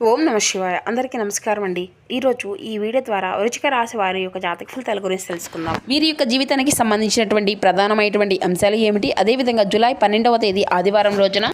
ఓం నమ శివాయ. అందరికీ నమస్కారం అండి. ఈరోజు ఈ వీడియో ద్వారా వృశ్చిక రాశి వారి యొక్క జాతక ఫలితాల గురించి తెలుసుకుందాం. వీరి యొక్క జీవితానికి సంబంధించినటువంటి ప్రధానమైనటువంటి అంశాలు ఏమిటి, అదేవిధంగా జూలై 12వ తేదీ ఆదివారం రోజున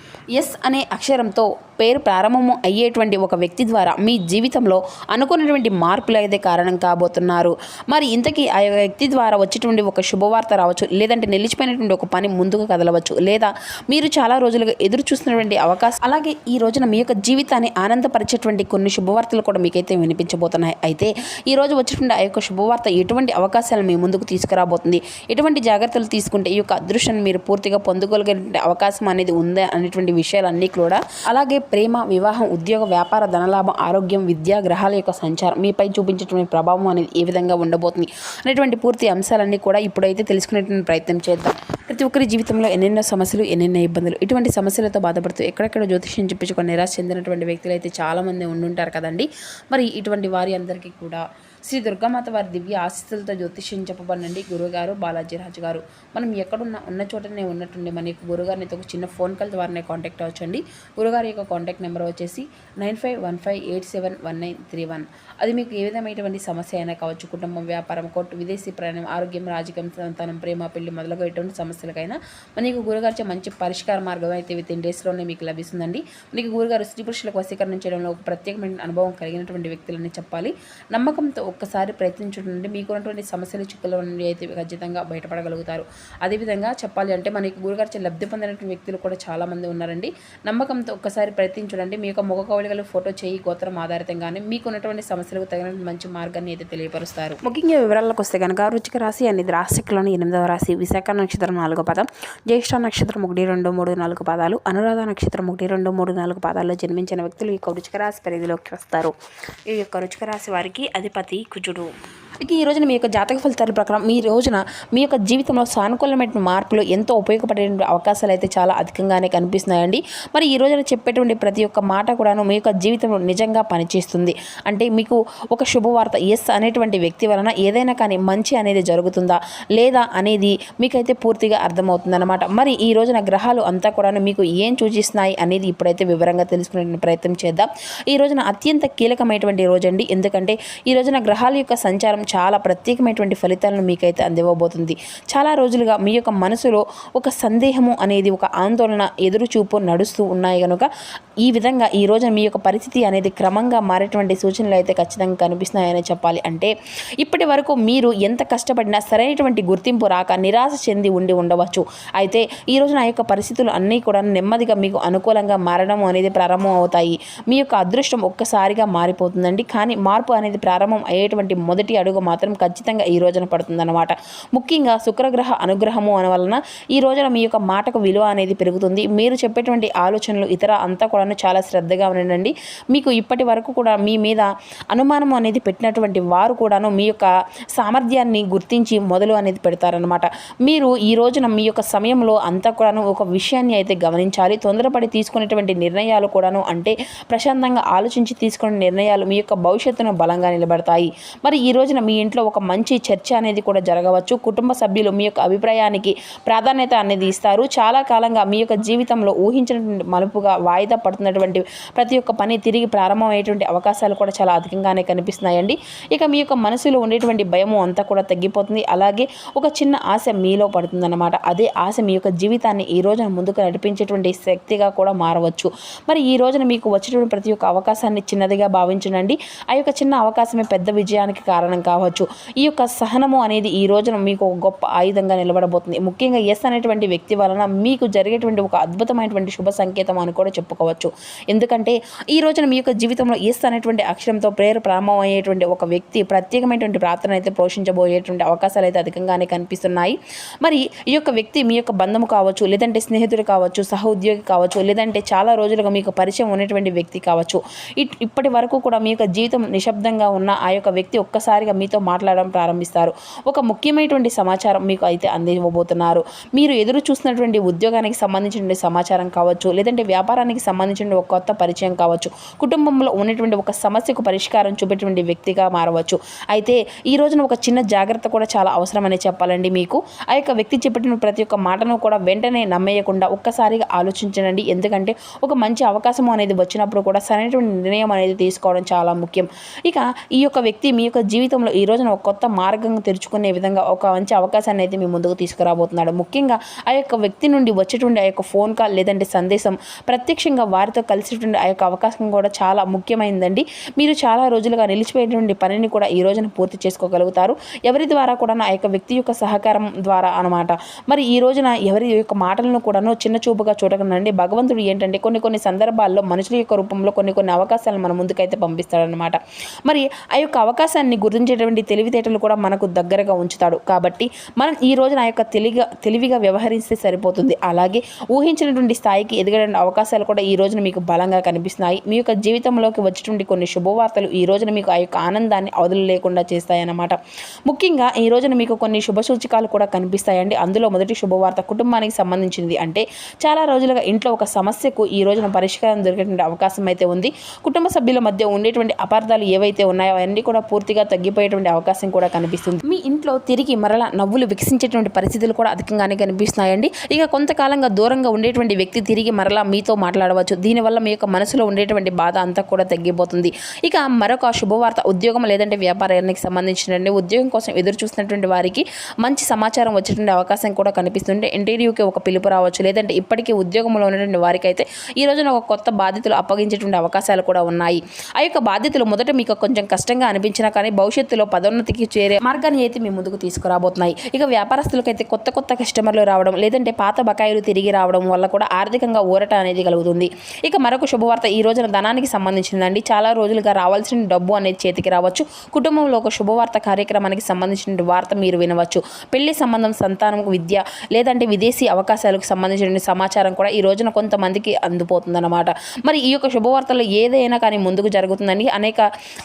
ఎస్ అనే అక్షరంతో పేరు ప్రారంభము అయ్యేటువంటి ఒక వ్యక్తి ద్వారా మీ జీవితంలో అనుకున్నటువంటి మార్పులు అయితే కారణం కాబోతున్నారు. మరి ఇంతకీ ఆ వ్యక్తి ద్వారా వచ్చేటువంటి ఒక శుభవార్త రావచ్చు, లేదంటే నిలిచిపోయినటువంటి ఒక పని ముందుకు కదలవచ్చు, లేదా మీరు చాలా రోజులుగా ఎదురు చూస్తున్నటువంటి అవకాశం, అలాగే ఈ రోజున మీ యొక్క జీవితాన్ని ఆనందపరిచేటువంటి కొన్ని శుభవార్తలు కూడా మీకైతే వినిపించబోతున్నాయి. అయితే ఈ రోజు వచ్చేటువంటి ఆ యొక్క శుభవార్త ఎటువంటి అవకాశాలు మీ ముందుకు తీసుకురాబోతుంది, ఎటువంటి జాగ్రత్తలు తీసుకుంటే ఈ యొక్క అదృష్టాన్ని మీరు పూర్తిగా పొందుకోగలిగే అవకాశం అనేది ఉందా అనేటువంటి విషయాలన్నీ కూడా, అలాగే ప్రేమ, వివాహం, ఉద్యోగ, వ్యాపార, ధనలాభం, ఆరోగ్యం, విద్యా, గ్రహాల యొక్క సంచారం మీపై చూపించేటువంటి ప్రభావం అనేది ఏ విధంగా ఉండబోతుంది అనేటువంటి పూర్తి అంశాలన్నీ కూడా ఇప్పుడైతే తెలుసుకునేటువంటి ప్రయత్నం చేద్దాం. ప్రతి ఒక్కరి జీవితంలో ఎన్నెన్నో సమస్యలు, ఎన్నెన్నో ఇబ్బందులు, ఇటువంటి సమస్యలతో బాధపడుతూ ఎక్కడెక్కడ జ్యోతిష్యం చెప్పించుకొని నిరాశ చెందినటువంటి వ్యక్తులు అయితే చాలామంది ఉండుంటారు కదండి. మరి ఇటువంటి వారి అందరికీ కూడా శ్రీ దుర్గామాత వారి దివ్య ఆశీస్సులతో జ్యోతిష్యం చెప్పబడినండి గురుగారు బాలాజీరాజు గారు. మనం ఎక్కడున్నా ఉన్న చోటనే ఉన్నట్టుండి మన యొక్క గురుగారిని ఒక చిన్న ఫోన్ కాల్ ద్వారానే కాంటాక్ట్ అవ్వచ్చండి. గురుగారి యొక్క కాంటాక్ట్ నెంబర్ వచ్చేసి 9515871931. అది మీకు ఏ విధమైనటువంటి సమస్య అయినా కావచ్చు, కుటుంబం, వ్యాపారం, కోర్టు, విదేశీ ప్రయాణం, ఆరోగ్యం, రాజకీయం, సంతానం, ప్రేమ, పెళ్లి మొదలుగా ఎటువంటి సమస్యలకైనా మనకి గురుగారిచే మంచి పరిష్కార మార్గం అయితే వితిన్ డేస్లోనే మీకు లభిస్తుందండి. మనకి గురుగారు స్త్రీ పురుషులకు వశీకరణ చేయడంలో ఒక ప్రత్యేకమైన అనుభవం కలిగినటువంటి వ్యక్తులని చెప్పాలి. నమ్మకంతో ఒక్కసారి ప్రయత్నించండి, మీకున్నటువంటి సమస్యలు, చిక్కుల నుండి అయితే ఖచ్చితంగా బయటపడగలుగుతారు. అదేవిధంగా చెప్పాలి అంటే మనకి గురుగారిచే లబ్ధి పొందినటువంటి వ్యక్తులు కూడా చాలామంది ఉన్నారండి. నమ్మకంతో ఒక్కసారి ప్రయత్నించండి. మీ యొక్క ముఖ కవళికలు, ఫోటో, చేయి, గోత్రం ఆధారితంగానే మీకున్నటువంటి సమస్యలకు తగిన మంచి మార్గాన్ని అయితే తెలియపరుస్తారు. ముఖ్యంగా వివరాలకు వస్తే కనుక వృశ్చిక రాశి అనేది రాశిలోని 8వ రాశి. విశాఖ నక్షత్రం 4వ పదం, జ్యేష్ఠ నక్షత్రం 1, 2, 3, 4 పాదాలు, అనురాధ నక్షత్రం 1, 2, 3, 4 పాదాల్లో జన్మించిన వ్యక్తులు ఈ యొక్క వృశ్చిక రాశి పరిధిలోకి వస్తారు. ఈ యొక్క వృశ్చిక రాశి వారికి అధిపతి కుజుడు. ఇక ఈ రోజున మీ యొక్క జాతక ఫలితాల ప్రకారం మీ రోజున మీ యొక్క జీవితంలో సానుకూలమైన మార్పులు ఎంతో ఉపయోగపడే అవకాశాలు అయితే చాలా అధికంగానే కనిపిస్తున్నాయండి. మరి ఈ రోజున చెప్పేటువంటి ప్రతి ఒక్క మాట కూడాను మీ యొక్క జీవితంలో నిజంగా పనిచేస్తుంది. అంటే మీకు ఒక శుభవార్త ఎస్ అనేటువంటి వ్యక్తి వలన ఏదైనా కానీ మంచి అనేది జరుగుతుందా లేదా అనేది మీకైతే పూర్తిగా అర్థమవుతుందన్నమాట. మరి ఈ రోజున గ్రహాలు అంతా కూడాను మీకు ఏం సూచిస్తున్నాయి అనేది ఇప్పుడైతే వివరంగా తెలుసుకునే ప్రయత్నం చేద్దాం. ఈ రోజున అత్యంత కీలకమైనటువంటి రోజండి. ఎందుకంటే ఈ రోజున గ్రహాల యొక్క సంచారం చాలా ప్రత్యేకమైనటువంటి ఫలితాలను మీకైతే అందివ్వబోతుంది. చాలా రోజులుగా మీ యొక్క మనసులో ఒక సందేహము అనేది, ఒక ఆందోళన, ఎదురుచూపు నడుస్తూ ఉన్నాయి కనుక ఈ విధంగా ఈ రోజున మీ యొక్క పరిస్థితి అనేది క్రమంగా మారేటువంటి సూచనలు అయితే ఖచ్చితంగా కనిపిస్తున్నాయని చెప్పాలి. అంటే ఇప్పటి వరకు మీరు ఎంత కష్టపడినా సరైనటువంటి గుర్తింపు రాక నిరాశ చెంది ఉండవచ్చు. అయితే ఈ రోజున ఆ యొక్క పరిస్థితులు అన్నీ కూడా నెమ్మదిగా మీకు అనుకూలంగా మారడం అనేది ప్రారంభం అవుతాయి. మీ యొక్క అదృష్టం ఒక్కసారిగా మారిపోతుందండి. కానీ మార్పు అనేది ప్రారంభం అయ్యేటువంటి మొదటి అడుగు మాత్రం ఖచ్చితంగా ఈ రోజున పడుతుందన్నమాట. ముఖ్యంగా శుక్రగ్రహ అనుగ్రహము అని వలన ఈ రోజున మీ యొక్క మాటకు విలువ అనేది పెరుగుతుంది. మీరు చెప్పేటువంటి ఆలోచనలు ఇతర అంతా కూడా చాలా శ్రద్ధగా ఉండండి. మీకు ఇప్పటి వరకు కూడా మీ మీద అనుమానం అనేది పెట్టినటువంటి వారు కూడాను మీ యొక్క సామర్థ్యాన్ని గుర్తించి మొదలు అనేది పెడతారనమాట. మీరు ఈ రోజున మీ యొక్క సమయంలో అంతా కూడాను ఒక విషయాన్ని అయితే గమనించాలి. తొందరపడి తీసుకునేటువంటి నిర్ణయాలు కూడాను, అంటే ప్రశాంతంగా ఆలోచించి తీసుకునే నిర్ణయాలు మీ యొక్క భవిష్యత్తును బలంగా నిలబడతాయి. మరి ఈ రోజున మీ ఇంట్లో ఒక మంచి చర్చ అనేది కూడా జరగవచ్చు. కుటుంబ సభ్యులు మీ యొక్క అభిప్రాయానికి ప్రాధాన్యత అనేది ఇస్తారు. చాలా కాలంగా మీ యొక్క జీవితంలో ఊహించినటువంటి మలుపుగా వాయిదా పడుతున్నటువంటి ప్రతి ఒక్క పని తిరిగి ప్రారంభమయ్యేటువంటి అవకాశాలు కూడా చాలా అధికంగానే కనిపిస్తున్నాయండి. ఇక మీ యొక్క మనసులో ఉండేటువంటి భయము అంతా కూడా తగ్గిపోతుంది. అలాగే ఒక చిన్న ఆశ మీలో పడుతుందన్నమాట. అదే ఆశ మీ యొక్క జీవితాన్ని ఈ రోజున ముందుకు నడిపించేటువంటి శక్తిగా కూడా మారవచ్చు. మరి ఈ రోజున మీకు వచ్చేటువంటి ప్రతి ఒక్క అవకాశాన్ని చిన్నదిగా భావించండి. ఆ యొక్క చిన్న అవకాశమే పెద్ద విజయానికి కారణం కావచ్చు. ఈ యొక్క సహనము అనేది ఈ రోజున మీకు ఒక గొప్ప ఆయుధంగా నిలబడబోతుంది. ముఖ్యంగా ఎస్ అనేటువంటి వ్యక్తి వలన మీకు జరిగేటువంటి ఒక అద్భుతమైనటువంటి శుభ సంకేతం అని కూడా చెప్పుకోవచ్చు. ఎందుకంటే ఈ రోజున మీ యొక్క జీవితంలో ఎస్ అనేటువంటి అక్షరంతో ప్రేరణ ప్రారంభం అయ్యేటువంటి ఒక వ్యక్తి ప్రత్యేకమైనటువంటి ప్రార్థన అయితే పోషించబోయేటువంటి అవకాశాలు అయితే అధికంగానే కనిపిస్తున్నాయి. మరి ఈ యొక్క వ్యక్తి మీ యొక్క బంధము కావచ్చు, లేదంటే స్నేహితుడు కావచ్చు, సహోద్యోగి కావచ్చు, లేదంటే చాలా రోజులుగా మీకు పరిచయం ఉన్నటువంటి వ్యక్తి కావచ్చు. ఇప్పటి వరకు కూడా మీ యొక్క జీవితం నిశ్శబ్దంగా ఉన్న ఆ యొక్క యొక్క వ్యక్తి ఒక్కసారిగా మీతో మాట్లాడడం ప్రారంభిస్తారు. ఒక ముఖ్యమైనటువంటి సమాచారం మీకు అయితే అందివ్వబోతున్నారు. మీరు ఎదురు చూస్తున్నటువంటి ఉద్యోగానికి సంబంధించిన సమాచారం కావచ్చు, లేదంటే వ్యాపారానికి సంబంధించిన ఒక కొత్త పరిచయం కావచ్చు, కుటుంబంలో ఉన్నటువంటి ఒక సమస్యకు పరిష్కారం చూపేటువంటి వ్యక్తిగా మారవచ్చు. అయితే ఈ రోజున ఒక చిన్న జాగ్రత్త కూడా చాలా అవసరమని చెప్పాలండి మీకు. ఆ యొక్క వ్యక్తి చెప్పిన ప్రతి ఒక్క మాటను కూడా వెంటనే నమ్మేయకుండా ఒక్కసారిగా ఆలోచించండి. ఎందుకంటే ఒక మంచి అవకాశం అనేది వచ్చినప్పుడు కూడా సరైనటువంటి నిర్ణయం అనేది తీసుకోవడం చాలా ముఖ్యం. ఇక ఈ యొక్క వ్యక్తి మీ యొక్క జీవితంలో ఈ రోజున ఒక కొత్త మార్గం తెరుచుకునే విధంగా ఒక మంచి అవకాశాన్ని అయితే మీ ముందుకు తీసుకురాబోతున్నాడు. ముఖ్యంగా ఆ యొక్క వ్యక్తి నుండి వచ్చేటువంటి ఆ యొక్క ఫోన్ కాల్ లేదంటే సందేశం ప్రత్యక్షంగా వారితో కలిసేటువంటి ఆ యొక్క అవకాశం కూడా చాలా ముఖ్యమైనదండి. మీరు చాలా రోజులుగా నిలిచిపోయేటువంటి పనిని కూడా ఈ రోజున పూర్తి చేసుకోగలుగుతారు. ఎవరి ద్వారా కూడా ఆ యొక్క వ్యక్తి యొక్క సహకారం ద్వారా అనమాట. మరి ఈ రోజున ఎవరి యొక్క మాటలను కూడాను చిన్న చూపుగా చూడకండి. భగవంతుడు ఏంటంటే కొన్ని సందర్భాల్లో మనుషుల యొక్క రూపంలో కొన్ని అవకాశాలను మన ముందుకైతే పంపిస్తాడనమాట. మరి ఆ యొక్క అవకాశాన్ని గుర్తించేటువంటి తెలివితేటలు కూడా మనకు దగ్గరగా ఉంచుతాడు. కాబట్టి మనం ఈ రోజున ఆ యొక్క తెలివిగా వ్యవహరిస్తే సరిపోతుంది. అలాగే ఊహించినటువంటి స్థాయికి ఎదగడానికి అవకాశాలు కూడా ఈ రోజున మీకు బలంగా కనిపిస్తున్నాయి. మీ యొక్క జీవితంలోకి వచ్చేటువంటి కొన్ని శుభవార్తలు ఈ రోజున మీకు ఆ యొక్క ఆనందాన్ని అవధులు లేకుండా చేస్తాయన్నమాట. ముఖ్యంగా ఈ రోజున మీకు కొన్ని శుభ సూచికలు కూడా కనిపిస్తాయండి. అందులో మొదటి శుభవార్త కుటుంబానికి సంబంధించింది. అంటే చాలా రోజులుగా ఇంట్లో ఒక సమస్యకు ఈ రోజున పరిష్కారం దొరికేటువంటి అవకాశం అయితే ఉంది. కుటుంబ సభ్యుల మధ్య ఉండేటువంటి అపార్థాలు ఏవైతే ఉన్నాయో అవన్నీ కూడా పూర్తిగా తగ్గిపోయేటువంటి అవకాశం కూడా కనిపిస్తుంది. మీ ఇంట్లో తిరిగి మరలా నవ్వులు వికసించేటువంటి పరిస్థితులు కూడా అధికంగానే కనిపిస్తున్నాయండి. ఇక కొంతకాలంగా దూరంగా ఉండేటువంటి వ్యక్తి తిరిగి మరలా మీతో మాట్లాడవచ్చు. దీనివల్ల మీ యొక్క మనసులో ఉండేటువంటి బాధ అంతా కూడా తగ్గిపోతుంది. ఇక మరొక శుభవార్త ఉద్యోగం లేదంటే వ్యాపారానికి సంబంధించినటువంటి ఉద్యోగం కోసం ఎదురు చూస్తున్నటువంటి వారికి మంచి సమాచారం వచ్చేటువంటి అవకాశం కూడా కనిపిస్తుంది. ఇంటర్వ్యూకి ఒక పిలుపు రావచ్చు, లేదంటే ఇప్పటికీ ఉద్యోగంలో ఉన్నటువంటి వారికి అయితే ఈ రోజున ఒక కొత్త బాధ్యతలు అప్పగించేటువంటి అవకాశాలు కూడా ఉన్నాయి. ఆ యొక్క బాధ్యతలు మొదట మీకు కొంచెం కష్టంగా అనిపించినా కానీ భవిష్యత్తులో పదోన్నతికి చేరే మార్గాన్ని అయితే మీ ముందుకు తీసుకురాబోతున్నాయి. ఇక వ్యాపారస్తులకైతే కొత్త కస్టమర్లు రావడం, లేదంటే పాత బకాయిలు తిరిగి రావడం వల్ల కూడా ఆర్థికంగా ఊరట అనేది కలుగుతుంది. ఇక మరొక శుభవార్త ఈ రోజున ధనానికి సంబంధించిందండి. చాలా రోజులుగా రావాల్సిన డబ్బు అనేది చేతికి రావచ్చు. కుటుంబంలో ఒక శుభవార్త కార్యక్రమానికి సంబంధించిన వార్త మీరు వినవచ్చు. పెళ్లి సంబంధం, సంతానం, విద్య లేదంటే విదేశీ అవకాశాలకు సంబంధించిన సమాచారం కూడా ఈ రోజున కొంతమందికి అందిపోతుందన్నమాట. మరి ఈ యొక్క శుభవార్తలు ఏదైనా కానీ ముందుకు జరుగుతుందండి.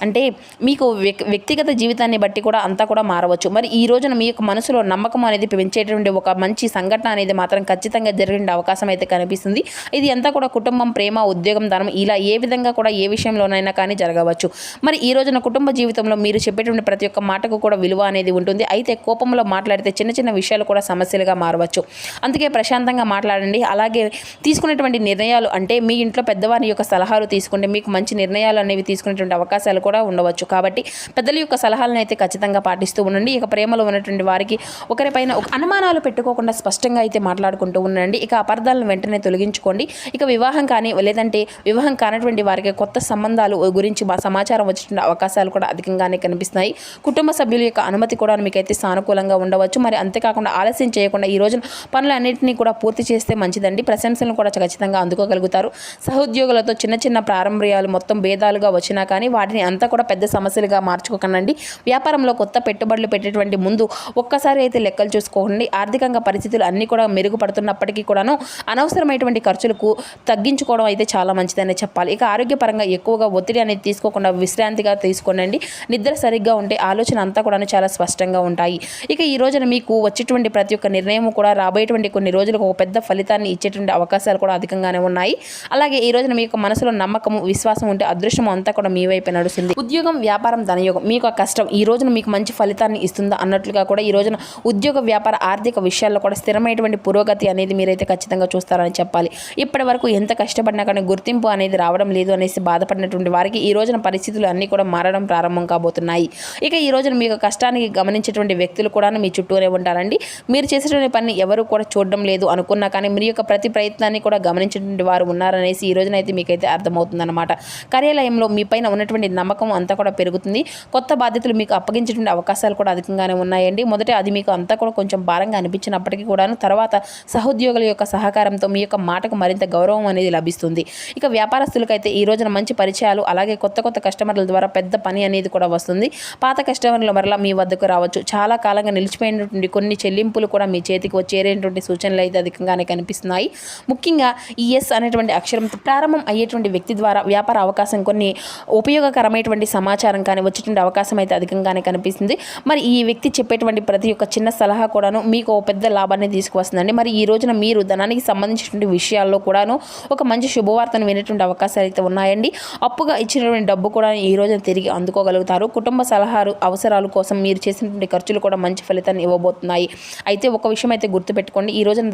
అంటే మీకు వ్యక్తిగత జీవితాన్ని బట్టి కూడా అంతా కూడా మారవచ్చు. మరి ఈ రోజున మీ యొక్క మనసులో నమ్మకం అనేది పెంచేటువంటి ఒక మంచి సంఘటన అనేది మాత్రం ఖచ్చితంగా జరిగే అవకాశం అయితే కనిపిస్తుంది. ఇది అంతా కూడా కుటుంబం, ప్రేమ, ఉద్యోగం, ధనం ఇలా ఏ విధంగా కూడా ఏ విషయంలోనైనా కానీ జరగవచ్చు. మరి ఈ రోజున కుటుంబ జీవితంలో మీరు చెప్పేటువంటి ప్రతి ఒక్క మాటకు కూడా విలువ అనేది ఉంటుంది. అయితే కోపంలో మాట్లాడితే చిన్న విషయాలు కూడా సమస్యలుగా మారవచ్చు. అందుకే ప్రశాంతంగా మాట్లాడండి. అలాగే తీసుకునేటువంటి నిర్ణయాలు అంటే మీ ఇంట్లో పెద్దవారి యొక్క సలహాలు తీసుకుంటే మీకు మంచి నిర్ణయాలు అనేవి తీసుకునేటువంటి అవకాశాలు కూడా ఉండవచ్చు. కాబట్టి పెద్దల యొక్క సలహాలను అయితే ఖచ్చితంగా పాటిస్తూ ఉండండి. ఇక ప్రేమలో ఉన్నటువంటి వారికి ఒకరిపైన అనుమానాలు పెట్టుకోకుండా స్పష్టంగా అయితే మాట్లాడుకుంటూ ఉండండి. ఇక అపార్థాలను వెంటనే తొలగించుకోండి. ఇక వివాహం కానీ లేదంటే వివాహం కానటువంటి వారికి కొత్త సంబంధాలు గురించి సమాచారం వచ్చేటువంటి అవకాశాలు కూడా అధికంగానే కనిపిస్తున్నాయి. కుటుంబ సభ్యుల యొక్క అనుమతి కూడా మీకైతే సానుకూలంగా ఉండవచ్చు. మరి అంతేకాకుండా ఆలస్యం చేయకుండా ఈ రోజున పనులన్నింటినీ కూడా పూర్తి చేస్తే మంచిదండి. ప్రశంసలను కూడా ఖచ్చితంగా అందుకోగలుగుతారు. సహోద్యోగులతో చిన్న ప్రారంభాలు మొత్తం భేదాలుగా వచ్చినా కానీ వాటిని అంతా కూడా పెద్ద సమస్యలుగా మార్చుకోకండి. వ్యాపారంలో కొత్త పెట్టుబడులు పెట్టేటువంటి ముందు ఒక్కసారి అయితే లెక్కలు చూసుకోండి. ఆర్థికంగా పరిస్థితులు అన్నీ కూడా మెరుగుపడుతున్నప్పటికీ కూడాను అనవసరమైనటువంటి ఖర్చులకు తగ్గించుకోవడం అయితే చాలా మంచిదని చెప్పాలి. ఇక ఆరోగ్యపరంగా ఎక్కువగా ఒత్తిడి అనేది తీసుకోకుండా విశ్రాంతిగా తీసుకోనండి. నిద్ర సరిగ్గా ఉంటే ఆలోచన అంతా కూడా చాలా స్పష్టంగా ఉంటాయి. ఇక ఈ రోజున మీకు వచ్చేటువంటి ప్రతి ఒక్క నిర్ణయం కూడా రాబోయేటువంటి కొన్ని రోజులకు ఒక పెద్ద ఫలితాన్ని ఇచ్చేటువంటి అవకాశాలు కూడా అధికంగానే ఉన్నాయి. అలాగే ఈ రోజున మీకు మనసులో నమ్మకము, విశ్వాసం ఉంటే అదృష్టం అంతా కూడా మీ వైపే నడుస్తుంది. ఉద్యోగం, వ్యాపారం, ధనయోగం మీకు ఆ కష్టం ఈ రోజున మీకు మంచి ఫలితాన్ని ఇస్తుందా అన్నట్లుగా కూడా ఈ రోజున ఉద్యోగ, వ్యాపార, ఆర్థిక విషయాల్లో కూడా స్థిరమైనటువంటి పురోగతి అనేది మీరైతే ఖచ్చితంగా చూస్తారని చెప్పాలి. ఇప్పటి వరకు ఎంత కష్టపడినా కానీ గుర్తింపు అనేది రావడం లేదు అనేసి బాధపడినటువంటి వారికి ఈ రోజున పరిస్థితులు అన్నీ కూడా మారడం ప్రారంభం కాబోతున్నాయి. ఇక ఈ రోజున మీకు కష్టానికి గమనించేటువంటి వ్యక్తులు కూడా మీ చుట్టూనే ఉంటారండి. మీరు చేసేటువంటి పని ఎవరు కూడా చూడడం లేదు అనుకున్నా కానీ మీ యొక్క ప్రతి ప్రయత్నాన్ని కూడా గమనించేటువంటి వారు ఉన్నారనేసి ఈ రోజున అయితే మీకైతే అర్థమవుతుందన్నమాట. కార్యాలయంలో మీ పైన ఉన్నటువంటి నమ్మకం అంతా కూడా పెరుగుతుంది. కొత్త బాధ్యతలు మీకు అప్పగించేటువంటి అవకాశాలు కూడా అధికంగానే ఉన్నాయండి. మొదట అది మీకు అంతా కూడా కొంచెం భారంగా అనిపించినప్పటికీ కూడాను తర్వాత సహోద్యోగుల యొక్క సహకారంతో మీ యొక్క మాటకు మరింత గౌరవం అనేది లభిస్తుంది. ఇక వ్యాపారస్తులకైతే ఈ రోజున మంచి పరిచయాలు అలాగే కొత్త కస్టమర్ల ద్వారా పెద్ద పని అనేది కూడా వస్తుంది. పాత కస్టమర్లు మరలా మీ వద్దకు రావచ్చు. చాలా కాలంగా నిలిచిపోయినటువంటి కొన్ని చెల్లింపులు కూడా మీ చేతికి వచ్చేటువంటి సూచనలు అయితే అధికంగానే కనిపిస్తున్నాయి. ముఖ్యంగా ఈ ఎస్ అనేటువంటి అక్షరంతో ప్రారంభం అయ్యేటువంటి వ్యక్తి ద్వారా వ్యాపార అవకాశం కొన్ని ఉపయోగకరమైనటువంటి సమాచారం కానీ కానీ వచ్చేటువంటి అవకాశం అయితే అధికంగానే కనిపిస్తుంది. మరి ఈ వ్యక్తి చెప్పేటువంటి ప్రతి ఒక్క చిన్న సలహా కూడాను మీకు ఓ పెద్ద లాభాన్ని తీసుకువస్తుందండి. మరి ఈ రోజున మీరు ధనానికి సంబంధించినటువంటి విషయాల్లో కూడాను ఒక మంచి శుభవార్తను వినేటువంటి అవకాశాలు అయితే ఉన్నాయండి. అప్పుగా ఇచ్చినటువంటి డబ్బు కూడా ఈ రోజున తిరిగి అందుకోగలుగుతారు. కుటుంబ సలహాలు అవసరాల కోసం మీరు చేసినటువంటి ఖర్చులు కూడా మంచి ఫలితాన్ని ఇవ్వబోతున్నాయి. అయితే ఒక విషయం అయితే గుర్తుపెట్టుకోండి, ఈ రోజున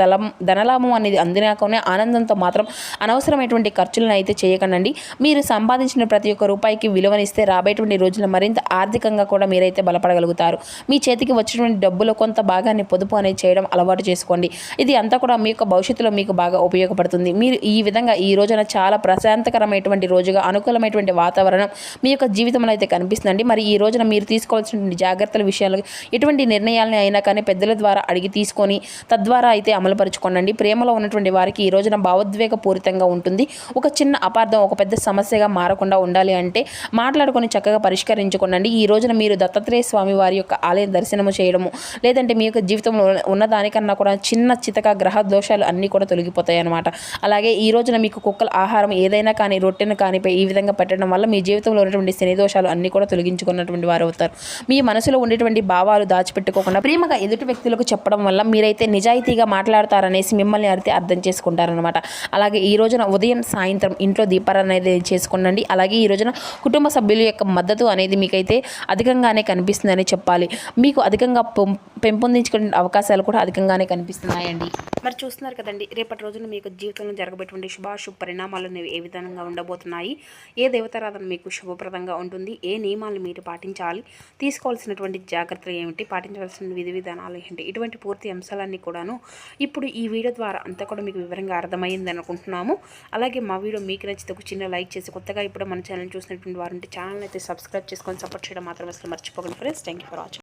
ధనలాభం అనేది అందినాకనే ఆనందంతో మాత్రం అనవసరమైనటువంటి ఖర్చులను అయితే చేయకండి. మీరు సంపాదించిన ప్రతి ఒక్క రూపాయికి విలువనిస్తే రాబోయేటువంటి రోజుల్లో మరింత ఆర్థికంగా కూడా మీరైతే బలపడగలుగుతారు. మీ చేతికి వచ్చినటువంటి డబ్బులో కొంత భాగాన్ని పొదుపు అనేది చేయడం అలవాటు చేసుకోండి. ఇది అంతా కూడా మీ యొక్క భవిష్యత్తులో మీకు బాగా ఉపయోగపడుతుంది. మీరు ఈ విధంగా ఈ రోజున చాలా ప్రశాంతకరమైనటువంటి రోజుగా అనుకూలమైనటువంటి వాతావరణం మీ యొక్క జీవితంలో అయితే కనిపిస్తుందండి. మరి ఈ రోజున మీరు తీసుకోవాల్సినటువంటి జాగ్రత్తల విషయాలు ఎటువంటి నిర్ణయాలని అయినా కానీ పెద్దల ద్వారా అడిగి తీసుకొని తద్వారా అయితే అమలుపరుచుకోండి. ప్రేమలో ఉన్నటువంటి వారికి ఈ రోజున భావోద్వేగపూరితంగా ఉంటుంది. ఒక చిన్న అపార్థం ఒక పెద్ద సమస్యగా మారకుండా ఉండాలి అంటే మాట్లాడుకొని చక్కగా పరిష్కరించుకోండి. ఈ రోజున మీరు దత్తాత్రేయ స్వామి వారి యొక్క ఆలయ దర్శనము చేయడము, లేదంటే మీ యొక్క జీవితంలో ఉన్నదానికన్నా కూడా చిన్న చితక గ్రహ దోషాలు అన్నీ కూడా తొలగిపోతాయి అన్నమాట. అలాగే ఈ రోజున మీకు కుక్కల ఆహారం ఏదైనా కానీ రొట్టెను కానీ ఈ విధంగా పెట్టడం వల్ల మీ జీవితంలో ఉన్నటువంటి శని దోషాలు అన్నీ కూడా తొలగించుకున్నటువంటి వారు అవుతారు. మీ మనసులో ఉండేటువంటి భావాలు దాచిపెట్టుకోకుండా ప్రేమగా ఎదుటి వ్యక్తులకు చెప్పడం వల్ల మీరైతే నిజాయితీగా మాట్లాడతారనేసి మిమ్మల్ని అయితే అర్థం చేసుకుంటారనమాట. అలాగే ఈ రోజున ఉదయం సాయంత్రం ఇంట్లో దీపారాధన అనేది చేసుకోండి. అలాగే ఈ రోజున కుటుంబ సభ్యుల యొక్క మద్దతు అనేది మీకైతే అధికంగానే కనిపిస్తుందని చెప్పాలి. మీకు అధికంగా పెంపొందించుకునే అవకాశాలు కూడా అధికంగానే కనిపిస్తున్నాయండి. మరి చూస్తున్నారు కదండి, రేపటి రోజున మీకు జీవితంలో జరగబోయేటువంటి శుభాశుభ పరిణామాలు అనేవి ఏ విధంగా ఉండబోతున్నాయి, ఏ దేవతారాధన మీకు శుభప్రదంగా ఉంటుంది, ఏ నియమాలు మీరు పాటించాలి, తీసుకోవాల్సినటువంటి జాగ్రత్తలు ఏమిటి, పాటించవలసిన విధి విధానాలు ఏంటి, ఇటువంటి పూర్తి అంశాలన్నీ కూడాను ఇప్పుడు ఈ వీడియో ద్వారా అంతా కూడా మీకు వివరంగా అర్థమైంది అనుకుంటున్నాము. అలాగే మా వీడియో మీకు నచ్చితే ఒక చిన్న లైక్ చేసి కొత్తగా ఇప్పుడు మన ఛానల్ చూసినటువంటి వారు ఛానల్ అయితే సబ్స్క్రైబ్ చేసుకొని సపోర్ట్ చేయడం మాత్రం అసలు మర్చిపోకండి friends. Thank you for watching.